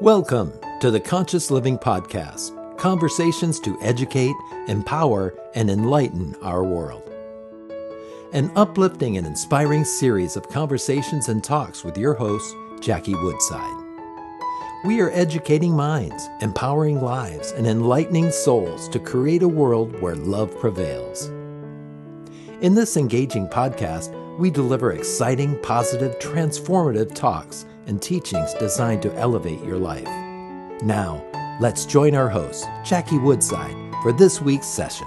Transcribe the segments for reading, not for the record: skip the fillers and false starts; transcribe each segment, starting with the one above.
Welcome to the Conscious Living Podcast, conversations to educate, empower, and enlighten our world. An uplifting and inspiring series of conversations and talks with your host, Jackie Woodside. We are educating minds, empowering lives, and enlightening souls to create a world where love prevails. In this engaging podcast, we deliver exciting, positive, transformative talks and teachings designed to elevate your life. Now, let's join our host, Jackie Woodside, for this week's session.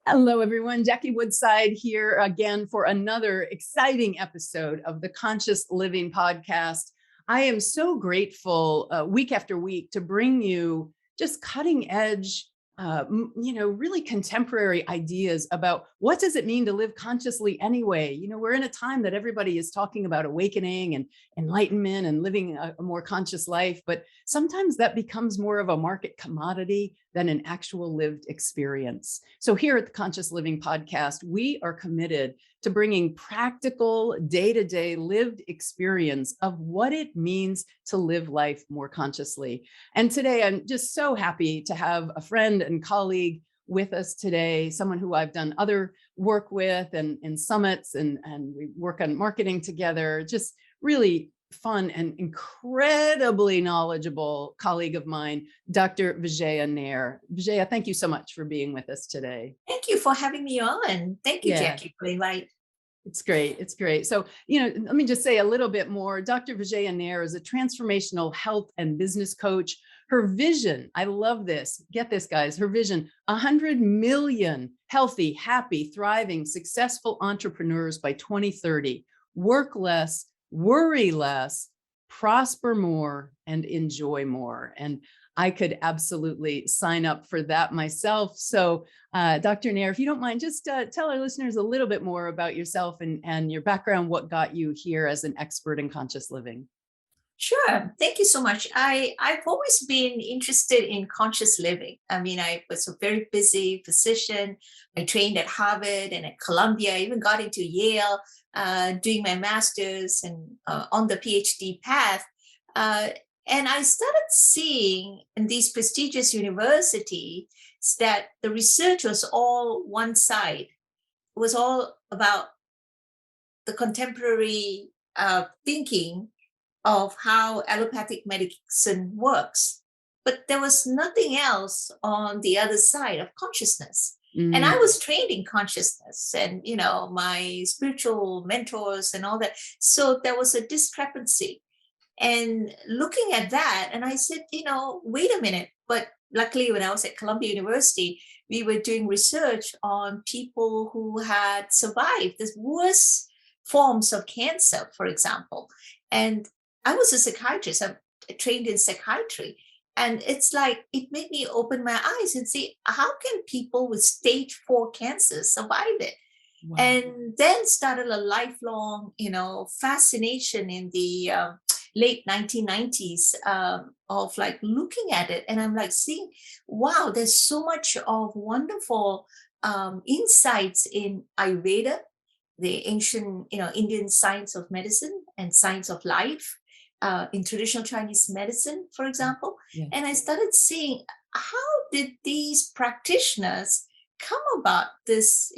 Hello, everyone. Jackie Woodside here again for another exciting episode of the Conscious Living Podcast. I am so grateful week after week to bring you just cutting edge, really contemporary ideas about what does it mean to live consciously anyway. We're in a time that everybody is talking about awakening and enlightenment and living a more conscious life, but sometimes that becomes more of a market commodity than an actual lived experience. So here at the Conscious Living Podcast, we are committed to bringing practical day-to-day lived experience of what it means to live life more consciously. And today, I'm just so happy to have a friend and colleague with us today, someone who I've done other work with and in summits, and we work on marketing together, just really fun and incredibly knowledgeable colleague of mine, Dr. Vijaya Nair. Vijaya, thank you so much for being with us today. Thank you for having me on. Thank you, Jackie, for the invite. It's great. It's great. So, let me just say a little bit more. Dr. Vijaya Nair is a transformational health and business coach. Her vision, I love this. Get this, guys. Her vision, 100 million healthy, happy, thriving, successful entrepreneurs by 2030. Work less, worry less, prosper more, and enjoy more. And I could absolutely sign up for that myself. So, Dr. Nair, if you don't mind, just tell our listeners a little bit more about yourself and your background, what got you here as an expert in conscious living. Sure. Thank you so much. I've always been interested in conscious living. I mean, I was a very busy physician. I trained at Harvard and at Columbia. I even got into Yale doing my master's and on the PhD path. And I started seeing in these prestigious universities that the research was all one side. It was all about the contemporary thinking of how allopathic medicine works. But there was nothing else on the other side of consciousness. And I was trained in consciousness and, my spiritual mentors and all that. So there was a discrepancy. And looking at that, and I said, wait a minute. But luckily, when I was at Columbia University, we were doing research on people who had survived the worst forms of cancer, for example. And I was a psychiatrist. I'm trained in psychiatry. And it's like, it made me open my eyes and see, how can people with stage 4 cancer survive it? Wow. And then started a lifelong, fascination in the late 1990s of like looking at it. And I'm like seeing, wow, there's so much of wonderful insights in Ayurveda, the ancient, Indian science of medicine and science of life, in traditional Chinese medicine, for example. Yeah. And I started seeing, how did these practitioners come about this,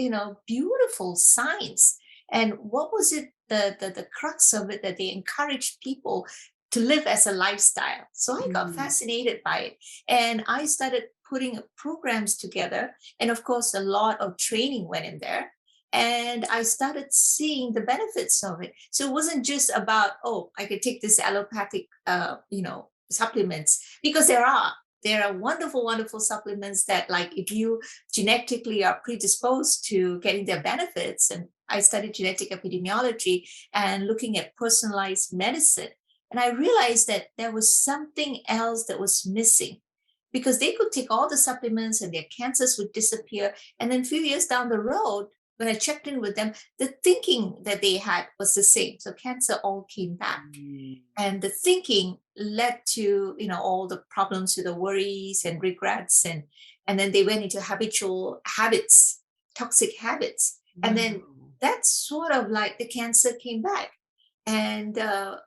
beautiful science? And what was it, the crux of it, that they encouraged people to live as a lifestyle? So I got fascinated by it. And I started putting programs together. And of course, a lot of training went in there. And I started seeing the benefits of it. So it wasn't just about, I could take this allopathic, supplements, because there are wonderful, wonderful supplements that, like, if you genetically are predisposed to getting their benefits. And I studied genetic epidemiology and looking at personalized medicine. And I realized that there was something else that was missing, because they could take all the supplements and their cancers would disappear. And then a few years down the road, when I checked in with them, the thinking that they had was the same. So cancer all came back. And the thinking led to, all the problems with the worries and regrets. And then they went into habitual habits, toxic habits. And then that's sort of like the cancer came back and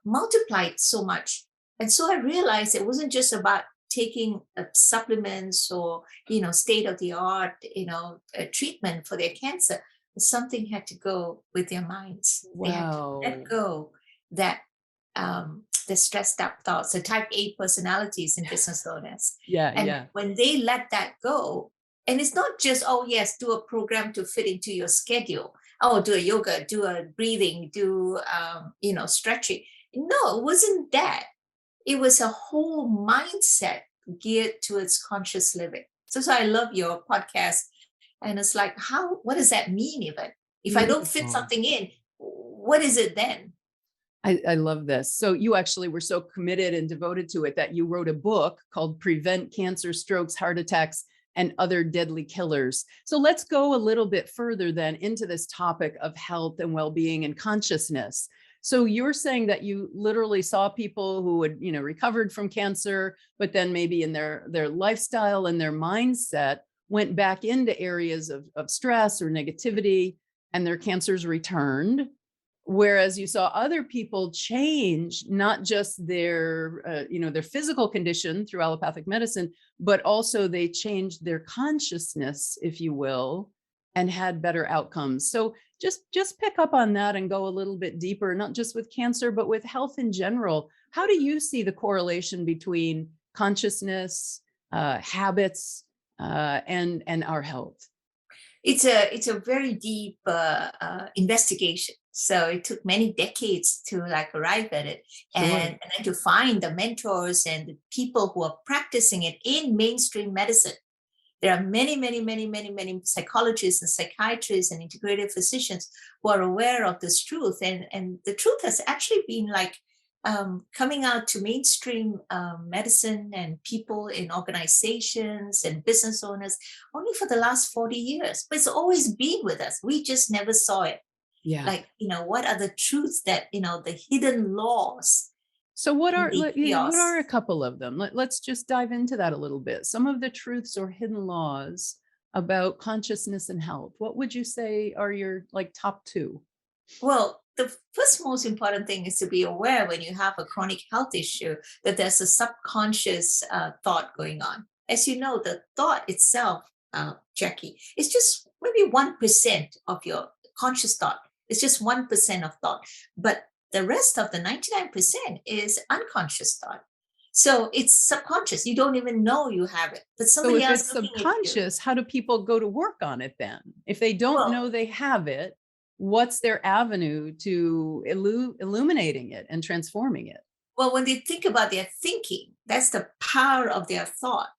multiplied so much. And so I realized it wasn't just about taking supplements or, state of the art, treatment for their cancer. Something had to go with their minds. They had to let Wow. go that the stressed out thoughts, the type A personalities in business owners. Yeah, And yeah. when they let that go, and it's not just, oh, yes, do a program to fit into your schedule. Oh, do a yoga, do a breathing, do, stretching. No, it wasn't that. It was a whole mindset geared towards conscious living. So I love your podcast. And it's like, what does that mean even? If I don't fit Beautiful. something in, what is it then? I love this. So you actually were so committed and devoted to it that you wrote a book called Prevent Cancer, Strokes, Heart Attacks, and Other Deadly Killers. So let's go a little bit further then into this topic of health and well-being and consciousness. So you're saying that you literally saw people who had, recovered from cancer, but then maybe in their lifestyle and their mindset went back into areas of stress or negativity, and their cancers returned. Whereas you saw other people change not just their their physical condition through allopathic medicine, but also they changed their consciousness, if you will, and had better outcomes. So just pick up on that and go a little bit deeper, not just with cancer, but with health in general. How do you see the correlation between consciousness, habits, and our health? It's a very deep investigation. So it took many decades to arrive at it, Sure. and then to find the mentors and the people who are practicing it in mainstream medicine. There are many, many, many, many, many psychologists and psychiatrists and integrative physicians who are aware of this truth. And the truth has actually been coming out to mainstream medicine and people in organizations and business owners only for the last 40 years. But it's always been with us. We just never saw it. Yeah. What are the truths that, the hidden laws So what in are the what are a chaos? couple of them? Let's just dive into that a little bit. Some of the truths or hidden laws about consciousness and health. What would you say are your top two? Well, the first most important thing is to be aware when you have a chronic health issue that there's a subconscious thought going on. As you know, the thought itself, Jackie, is just maybe 1% of your conscious thought. It's just 1% of thought. But the rest of the 99% is unconscious thought. So it's subconscious. You don't even know you have it, but So somebody if else it's looking at you. subconscious, how do people go to work on it then? If they don't Well, know they have it, what's their avenue to illuminating it and transforming it? Well, when they think about their thinking, that's the power of their thought,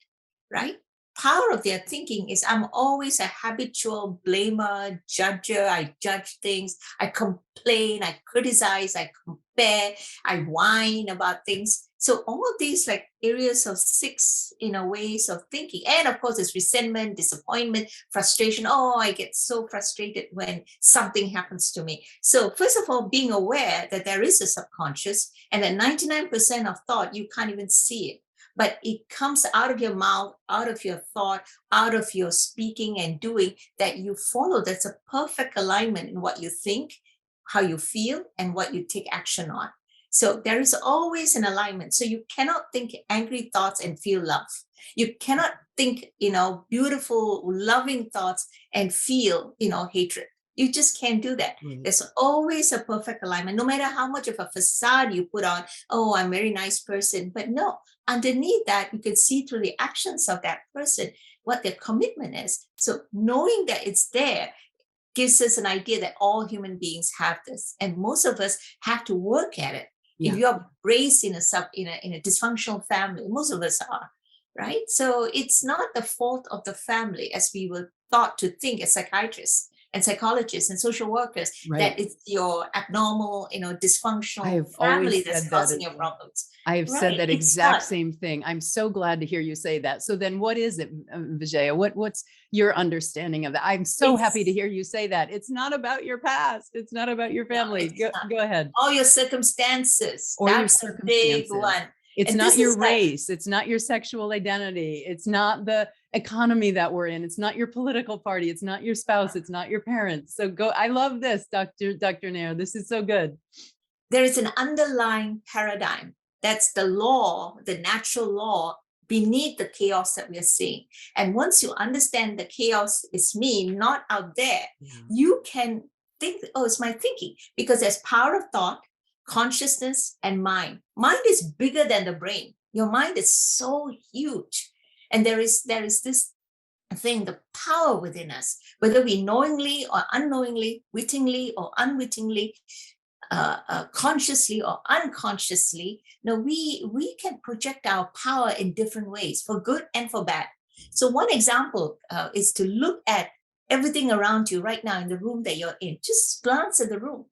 right? Power of their thinking is I'm always a habitual blamer, judger. I judge things. I complain. I criticize. I compare. I whine about things. So all of these areas of six, ways of thinking. And of course, it's resentment, disappointment, frustration. Oh, I get so frustrated when something happens to me. So first of all, being aware that there is a subconscious and that 99% of thought, you can't even see it, but it comes out of your mouth, out of your thought, out of your speaking and doing that you follow. That's a perfect alignment in what you think, how you feel, and what you take action on. So there is always an alignment. So you cannot think angry thoughts and feel love. You cannot think, beautiful, loving thoughts and feel, hatred. You just can't do that. Right. There's always a perfect alignment, no matter how much of a facade you put on. Oh, I'm a very nice person. But no, underneath that, you can see through the actions of that person what their commitment is. So knowing that it's there gives us an idea that all human beings have this. And most of us have to work at it. Yeah. If you're raised in a dysfunctional family, most of us are, right? So it's not the fault of the family, as we were taught to think as psychiatrists and psychologists and social workers, Right. that it's your abnormal, I dysfunctional have family always that's said causing that. your problems. I have said Right, that it's exact not. same thing. I'm so glad to hear you say that. So then what is it, Vijaya? What's your understanding of that? I'm so happy to hear you say that. It's not about your past. It's not about your No, family. it's not. Go ahead. All your circumstances. Or your That's a big circumstances. one. It's And not this your is like- race. It's not your sexual identity. It's not the economy that we're in. It's not your political party. It's not your spouse. It's not your parents. So go. I love this, Dr. Nair. This is so good. There is an underlying paradigm That's the law, the natural law beneath the chaos that we are seeing. And once you understand the chaos is me, not out there, you can think, oh, it's my thinking, because there's power of thought, consciousness, and mind. Mind is bigger than the brain. Your mind is so huge. And there is this thing, the power within us, whether we knowingly or unknowingly, wittingly or unwittingly, consciously or unconsciously, we can project our power in different ways, for good and for bad. So one example is to look at everything around you right now in the room that you're in. Just glance at the room.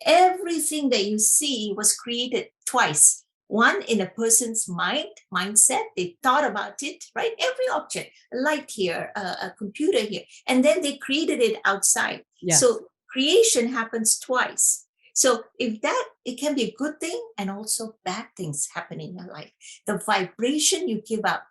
Everything that you see was created twice. One, in a person's mindset, they thought about it, right? Every object, a light here, a computer here, and then they created it outside. Yes. So creation happens twice. So if that, it can be a good thing, and also bad things happen in your life. The vibration you give out,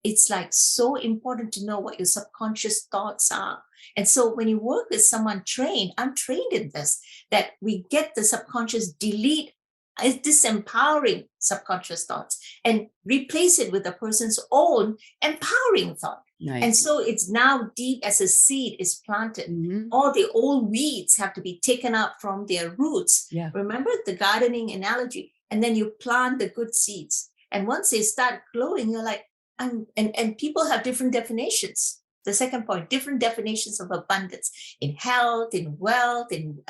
it's like so important to know what your subconscious thoughts are. And so when you work with someone trained, I'm trained in this, that we get the subconscious, delete disempowering subconscious thoughts and replace it with a person's own empowering thought. Nice. And so it's now deep as a seed is planted. Mm-hmm. All the old weeds have to be taken up from their roots. Yeah. Remember the gardening analogy? And then you plant the good seeds. And once they start growing, you're like, and people have different definitions. The second point, different definitions of abundance in health, in wealth, in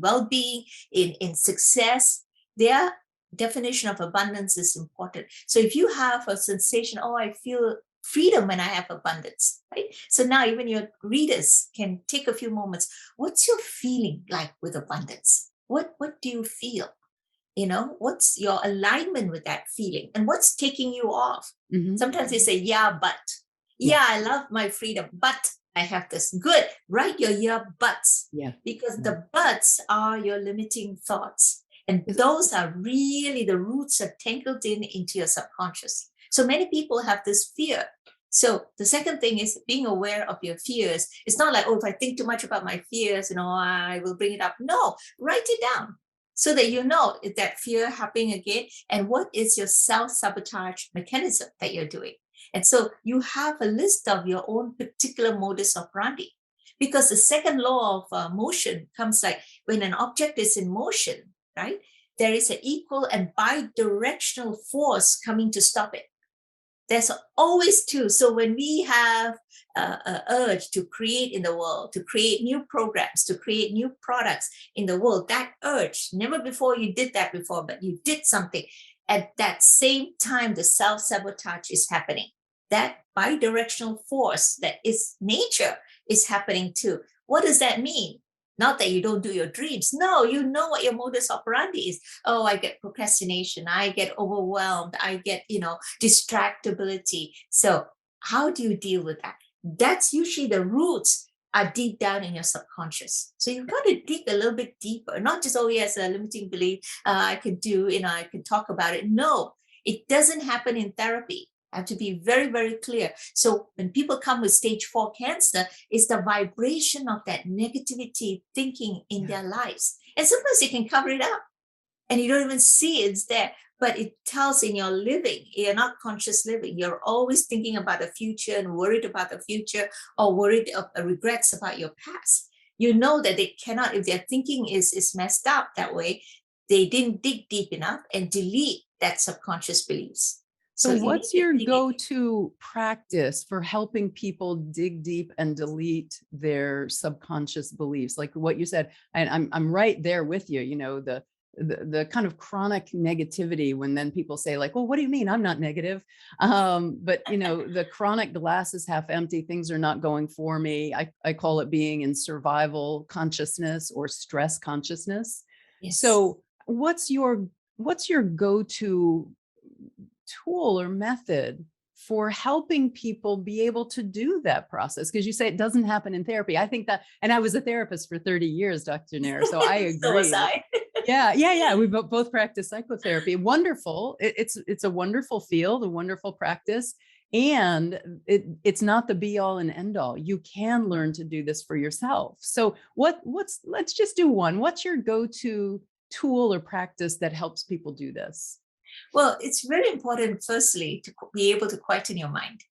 well-being, in success. Their definition of abundance is important. So if you have a sensation, oh, I feel freedom when I have abundance, right? So now even your readers can take a few moments. What's your feeling like with abundance? What do you feel? What's your alignment with that feeling? And what's taking you off? Mm-hmm. Sometimes they say, yeah, but. Yeah, I love my freedom, but I have this. Good. Write your yeah, buts. Yeah. Because the buts are your limiting thoughts. And those are really, the roots are tangled into your subconscious. So many people have this fear. So the second thing is being aware of your fears. It's not like, oh, if I think too much about my fears, I will bring it up. No, write it down so that you know is that fear happening again, and what is your self-sabotage mechanism that you're doing. And so you have a list of your own particular modus operandi, because the second law of motion comes like when an object is in motion, right? There is an equal and bi-directional force coming to stop it. There's always two. So when we have an urge to create in the world, to create new programs, to create new products in the world, that urge, never before you did that before, but you did something. At that same time, the self-sabotage is happening. That bi-directional force that is nature is happening too. What does that mean? Not that you don't do your dreams. No, you know what your modus operandi is. Oh, I get procrastination. I get overwhelmed. I get, distractibility. So how do you deal with that? That's usually the roots are deep down in your subconscious. So you've got to dig a little bit deeper, not just, oh, yes, a limiting belief, I can do, I can talk about it. No, it doesn't happen in therapy. I have to be very, very clear. So when people come with stage 4 cancer, it's the vibration of that negativity thinking in their lives. And sometimes you can cover it up and you don't even see it's there, but it tells in your living, you're not conscious living. You're always thinking about the future and worried about the future, or worried of regrets about your past. You know that they cannot, if their thinking is messed up that way, they didn't dig deep enough and delete that subconscious beliefs. So what's your go-to practice for helping people dig deep and delete their subconscious beliefs? Like what you said, and I'm right there with you, the kind of chronic negativity when then people say like, well, what do you mean? I'm not negative. But the chronic glass is half empty. Things are not going for me. I call it being in survival consciousness or stress consciousness. Yes. So what's your go-to tool or method for helping people be able to do that process? Because you say it doesn't happen in therapy. I think that, and I was a therapist for 30 years, Dr. Nair, so I agree. So was I. Yeah. We both practice psychotherapy. Wonderful. It's a wonderful field, a wonderful practice. And it's not the be all and end all. You can learn to do this for yourself. So let's just do one. What's your go-to tool or practice that helps people do this? Well, it's very important, firstly, to be able to quieten your mind.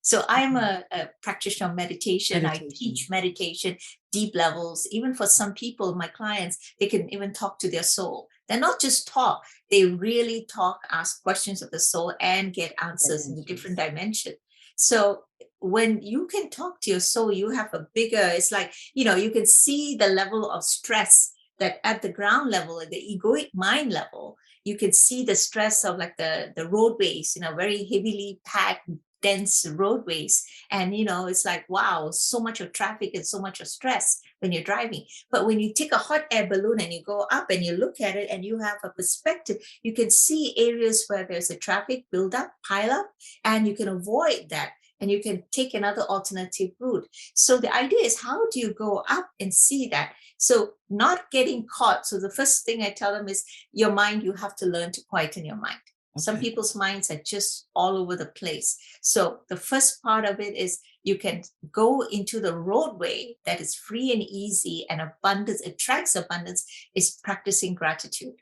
So I'm a practitioner of meditation. I teach meditation, deep levels. Even for some people, my clients, they can even talk to their soul. They're not just talk, they really talk, ask questions of the soul and get answers in a different dimension. So when you can talk to your soul, you have a bigger, it's like, you can see the level of stress that at the ground level, at the egoic mind level, you can see the stress of like the roadways, very heavily packed, dense roadways. And, it's like, wow, so much of traffic and so much of stress when you're driving. But when you take a hot air balloon and you go up and you look at it and you have a perspective, you can see areas where there's a traffic buildup, pile up, and you can avoid that. And you can take another alternative route. So the idea is, how do you go up and see that? So not getting caught. So the first thing I tell them is, your mind, you have to learn to quieten your mind. Okay. Some people's minds are just all over the place. So the first part of it is, you can go into the roadway that is free and easy and abundance, attracts abundance, is practicing gratitude.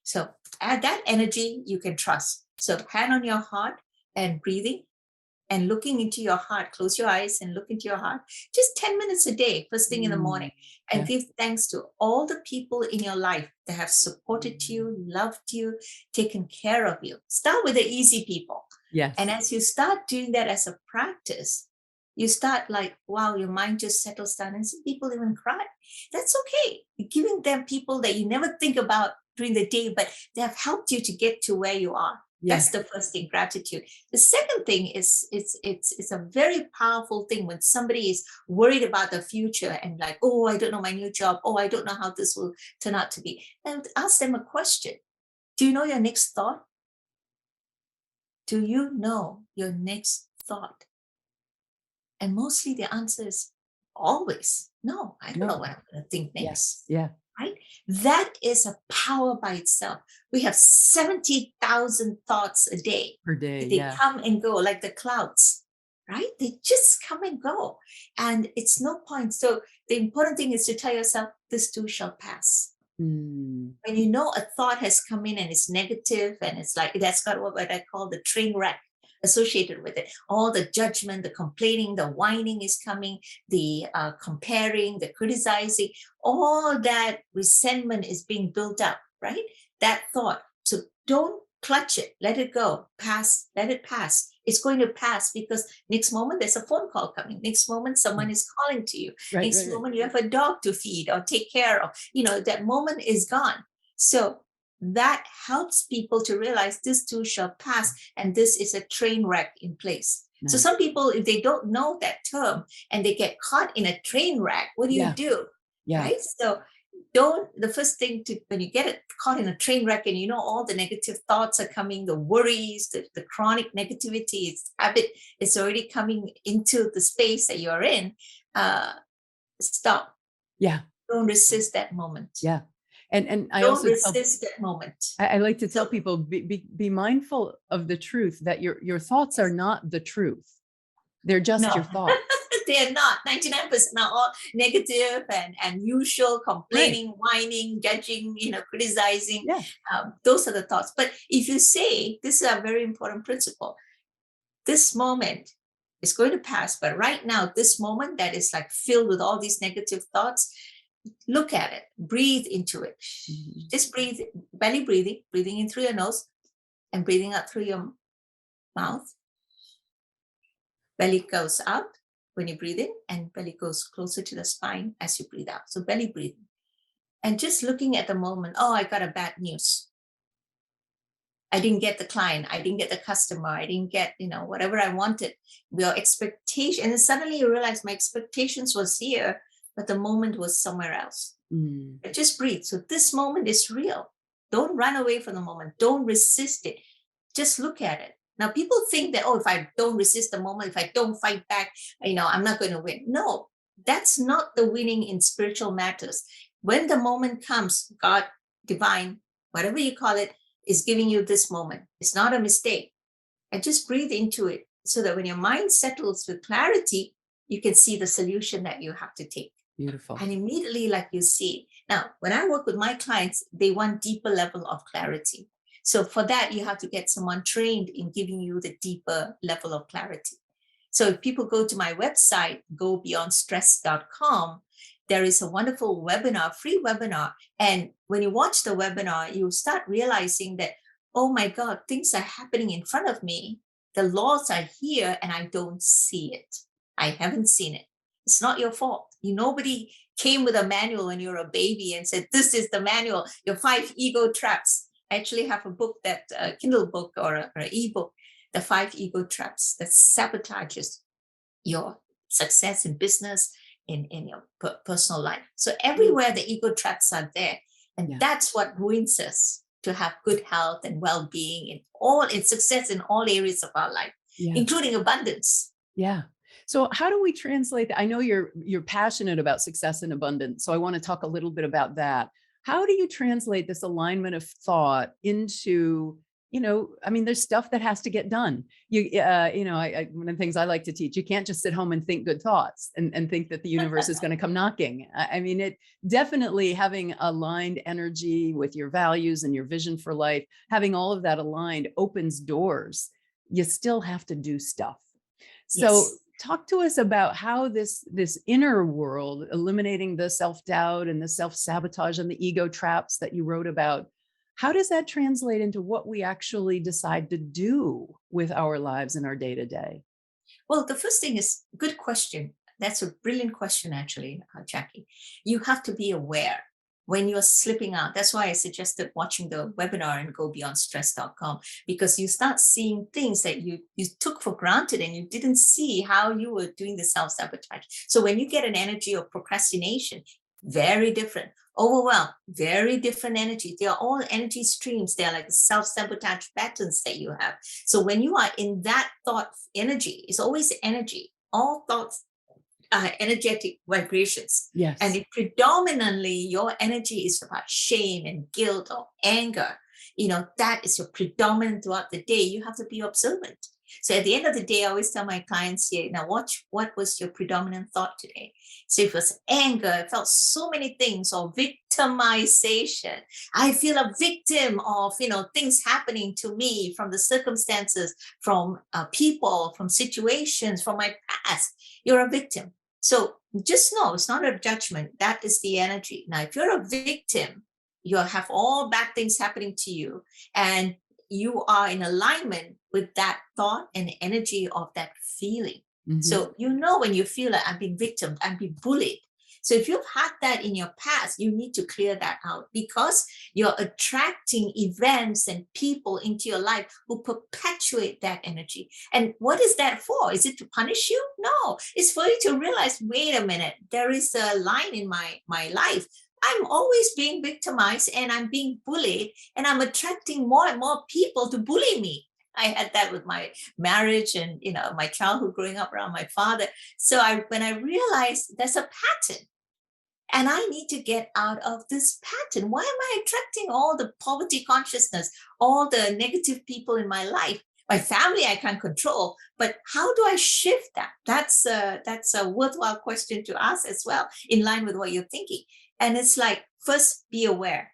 So add that energy, you can trust. So hand on your heart and breathing. And looking into your heart, close your eyes and look into your heart, just 10 minutes a day, first thing in the morning, and give thanks to all the people in your life that have supported you, loved you, taken care of you. Start with the easy people. Yes. And as you start doing that as a practice, you start like, wow, your mind just settles down, and some people even cry. That's okay. You're giving them people that you never think about during the day, but they have helped you to get to where you are. Yes. That's the first thing, gratitude. The second thing is, it's a very powerful thing when somebody is worried about the future and like, oh, I don't know my new job. Oh, I don't know how this will turn out to be. And ask them a question. Do you know your next thought? Do you know your next thought? And mostly the answer is always, no, I don't know what I'm going to think next. Yeah. Right? That is a power by itself. We have 70,000 thoughts a day. Per day. They come and go like the clouds, right? They just come and go. And it's no point. So the important thing is to tell yourself, this too shall pass. When you know a thought has come in and it's negative, and it's like, that's got what I call the train wreck associated with it. All the judgment, the complaining, the whining is coming, the comparing, the criticizing, all that resentment is being built up, right? That thought. So don't clutch it. Let it go. Pass. Let it pass. It's going to pass, because next moment there's a phone call coming. Next moment someone is calling to you. Next moment you have a dog to feed or take care of. That moment is gone. So that helps people to realize this too shall pass, and this is a train wreck in place. Nice. So some people, if they don't know that term and they get caught in a train wreck, what do you do? Yeah. Right? So the first thing when you get caught in a train wreck and all the negative thoughts are coming, the worries, the chronic negativity, it's habit, it's already coming into the space that you're in, stop. Yeah. Don't resist that moment. Yeah. And I don't also resist that moment. I like to tell people, be mindful of the truth, that your thoughts are not the truth. They're just your thoughts. They're not. 99% are all negative and usual, complaining, whining, judging, criticizing. Yeah. Those are the thoughts. But if you say, this is a very important principle, this moment is going to pass, but right now, this moment that is like filled with all these negative thoughts, look at it, breathe into it. Just breathe, belly breathing in through your nose and breathing out through your mouth. Belly goes out when you breathe in, and belly goes closer to the spine as you breathe out. So belly breathing. And just looking at the moment, oh, I got a bad news. I didn't get the client. I didn't get the customer. I didn't get, whatever I wanted. Your expectation. And then suddenly you realize my expectations was here, but the moment was somewhere else. Just breathe. So this moment is real. Don't run away from the moment. Don't resist it. Just look at it. Now, people think that, if I don't resist the moment, if I don't fight back, I'm not going to win. No, that's not the winning in spiritual matters. When the moment comes, God, divine, whatever you call it, is giving you this moment. It's not a mistake. And just breathe into it so that when your mind settles with clarity, you can see the solution that you have to take. Beautiful. And immediately, like you see. Now, when I work with my clients, they want deeper level of clarity. So for that, you have to get someone trained in giving you the deeper level of clarity. So if people go to my website, gobeyondstress.com, there is a wonderful webinar, free webinar. And when you watch the webinar, you start realizing that, oh my God, things are happening in front of me. The laws are here and I don't see it. I haven't seen it. It's not your fault. Nobody came with a manual when you're a baby and said, this is the manual, your 5 ego traps. I actually have a book, that Kindle book or an ebook, the 5 ego traps that sabotages your success in business, in your personal life. So everywhere the ego traps are there. And that's what ruins us to have good health and well-being in success in all areas of our life, including abundance. Yeah. So how do we translate that? I know you're passionate about success and abundance. So I want to talk a little bit about that. How do you translate this alignment of thought into, there's stuff that has to get done. One of the things I like to teach, you can't just sit home and think good thoughts and think that the universe is going to come knocking. It definitely, having aligned energy with your values and your vision for life, having all of that aligned opens doors. You still have to do stuff. So talk to us about how this inner world, eliminating the self-doubt and the self-sabotage and the ego traps that you wrote about, how does that translate into what we actually decide to do with our lives in our day-to-day? Well, the first thing is, good question. That's a brilliant question, actually, Jackie. You have to be aware when you're slipping out. That's why I suggested watching the webinar and gobeyondstress.com, because you start seeing things that you took for granted and you didn't see how you were doing the self-sabotage. So when you get an energy of procrastination, very different. Overwhelm, very different energy. They are all energy streams. They're like the self-sabotage patterns that you have. So when you are in that thought energy, it's always energy. All thoughts are energetic vibrations. Yes. And predominantly your energy is about shame and guilt or anger. That is your predominant throughout the day. You have to be observant. So at the end of the day, I always tell my clients here, now watch, what was your predominant thought today? So if it was anger, I felt so many things, or victimization. I feel a victim of, things happening to me, from the circumstances, from people, from situations, from my past. You're a victim. So just know it's not a judgment. That is the energy. Now, if you're a victim, you'll have all bad things happening to you, and you are in alignment with that thought and energy of that feeling. Mm-hmm. So when you feel like I'm being victim, I'm being bullied. So if you've had that in your past, you need to clear that out, because you're attracting events and people into your life who perpetuate that energy. And what is that for? Is it to punish you? No, it's for you to realize, wait a minute, there is a line in my life. I'm always being victimized and I'm being bullied, and I'm attracting more and more people to bully me. I had that with my marriage and, my childhood growing up around my father. So when I realized there's a pattern and I need to get out of this pattern. Why am I attracting all the poverty consciousness, all the negative people in my life? My family I can't control, but how do I shift that? That's a worthwhile question to ask as well, in line with what you're thinking. And it's like, first, be aware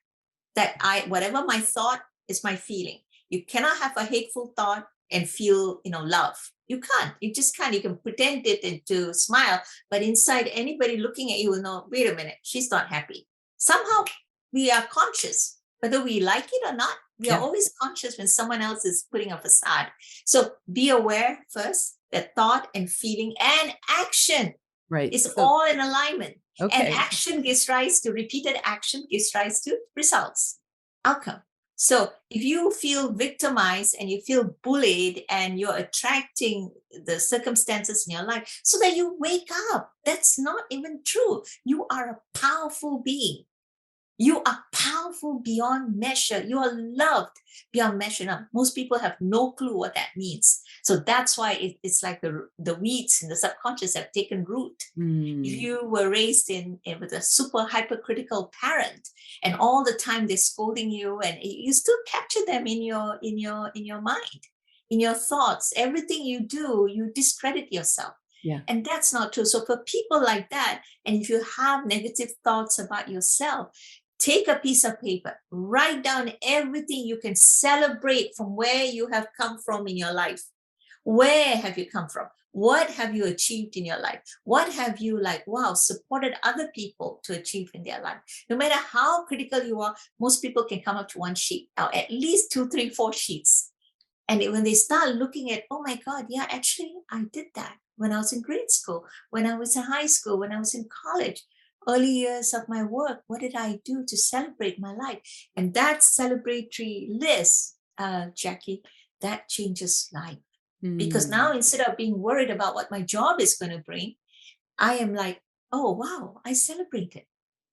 that whatever my thought is my feeling. You cannot have a hateful thought and feel, love. You can't. You just can't. You can pretend it and to smile, but inside, anybody looking at you will know, wait a minute, she's not happy. Somehow we are conscious, whether we like it or not. We are always conscious when someone else is putting a facade. So be aware first that thought and feeling and action is all in alignment. Okay. And action gives rise to repeated action, gives rise to results, outcome. So if you feel victimized and you feel bullied and you're attracting the circumstances in your life, so that you wake up, that's not even true. You are a powerful being. You are powerful beyond measure. You are loved beyond measure. Now, most people have no clue what that means. So that's why it's like the weeds in the subconscious have taken root. If you were raised with a super hypercritical parent, and all the time they're scolding you, and you still capture them in your mind, in your thoughts, everything you do, you discredit yourself. Yeah. And that's not true. So for people like that, and if you have negative thoughts about yourself, Take a piece of paper, write down everything you can celebrate from where you have come from in your life. Where have you come from? What have you achieved in your life? What have you supported other people to achieve in their life? No matter how critical you are, most people can come up to one sheet, or at least 2, 3, 4 sheets. And when they start looking at, oh my God, yeah, actually, I did that when I was in grade school, when I was in high school, when I was in college, early years of my work, what did I do to celebrate my life? And that celebratory list, Jackie, that changes life. Because now instead of being worried about what my job is going to bring, I am like, oh, wow, I celebrated.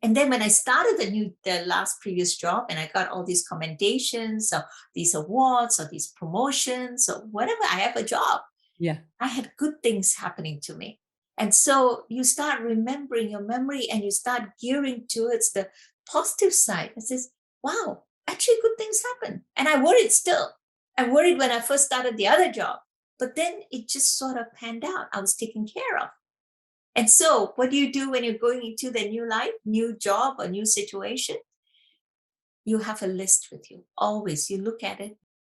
And then when I started the last previous job and I got all these commendations or these awards or these promotions or whatever, I have a job. Yeah. I had good things happening to me. And so you start remembering your memory and you start gearing towards the positive side. It says, wow, actually good things happen. And I worried still. I worried when I first started the other job, but then it just sort of panned out. I was taken care of. And so what do you do when you're going into the new life, new job, or new situation? You have a list with you. Always, you look at it